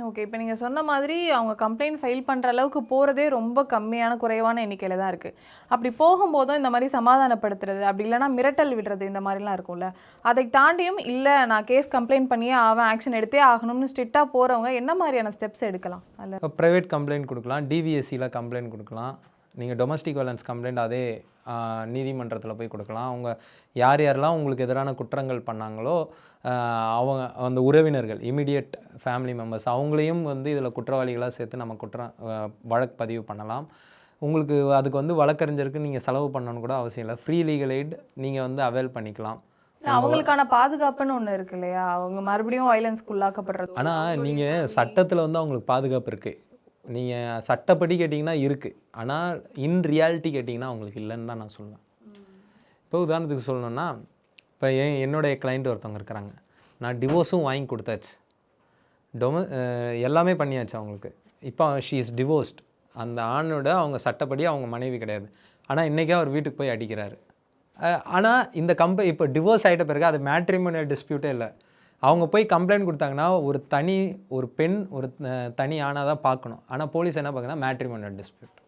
Okay. இப்ப நீங்க சொன்ன மாதிரி அவங்க கம்ப்ளைண்ட் ஃபைல் பண்ற அளவுக்கு போறதே ரொம்ப கம்மியான, குறைவான எண்ணிக்கையில தான் இருக்கு. அப்படி போகும்போதும் இந்த மாரி சமாதானப்படுத்துறது, அப்படி இல்லன்னா மிரட்டல் விடுறது இந்த மாரிலாம் இருக்கும்ல. அதை தாண்டியும் இல்ல நான் கேஸ் கம்ப்ளைண்ட் பண்ணியே ஆவேன், ஆக்ஷன் எடுத்தே ஆகணும்னு ஸ்ட்ரிக்ட்டா போறவங்க என்ன மாரியான ஸ்டெப்ஸ் எடுக்கலாம்? அல்ல பிரைவேட் கம்ப்ளைண்ட் குடுக்கலாம். டிவிஎஸ்சில கம்ப்ளைண்ட் குடுக்கலாம். நீங்க டொமஸ்டிக் வயலன்ஸ் கம்ப்ளைண்ட் அதே நீதிமன்றத்தில போய் குடுக்கலாம். அவங்க யார் யாரெல்லாம் உங்களுக்கு எதிரான குற்றங்கள் பண்ணாங்களோ, அவங்க அந்த உறவினர்கள், இமிடியேட் ஃபேமிலி மெம்பர்ஸ் அவங்களையும் வந்து இதில குற்றவாளிகளா சேர்த்து நம்ம வழக்கு பதிவு பண்ணலாம். உங்களுக்கு அதுக்கு வந்து வழக்கறிஞருக்கு நீங்க செலவு பண்ணணும்னு கூட அவசியம் இல்ல. ஃப்ரீ லீகல் எய்ட் நீங்க வந்து அவைல் பண்ணிக்கலாம். அவங்களுக்கான பாதுகாப்புன்னு ஒண்ணு இருக்கு இல்லையா? அவங்க மறுபடியும் வயலன்ஸ்க்கு உள்ளாக்கப்படுறது. ஆனா, நீங்க சட்டத்தில வந்து அவங்களுக்கு பாதுகாப்பு இருக்கு. நீங்க சட்டப்படி கேட்டீங்கன்னா இருக்கு. ஆனா, இன் ரியாலிட்டி கேட்டீங்கன்னா அவங்களுக்கு இல்லன்னு தான் நான் சொல்லுவேன். இப்போ உதாரணத்துக்கு சொல்லணும்னா, இப்போ என்னுடைய கிளையண்ட் ஒருத்தவங்க இருக்கிறாங்க. நான் டிவோர்ஸும் வாங்கி குடுத்தாச்சு. எல்லாமே பண்ணியாச்சு அவங்களுக்கு. இப்போ ஷி இஸ் டிவோர்ஸ்ட். அந்த ஆணோட அவங்க சட்டப்படி அவங்க மனைவி கிடையாது. ஆனா, இன்னைக்கே அவர் வீட்டுக்கு போய் அடிக்கிறாரு. ஆனா, இந்த இப்போ டிவோர்ஸ் ஆயிட்ட பிறகு அது மேட்ரிமோனியல் டிஸ்பியூட்டே இல்ல. அவங்க போய் கம்ப்ளைண்ட் குடுத்தாங்கன்னா, ஒரு பெண் ஒரு தனி ஆணா தான் பார்க்கணும். ஆனா, போலீஸ் என்ன பார்க்குதுன்னா மேட்ரிமோனியல் டிஸ்பியூட்.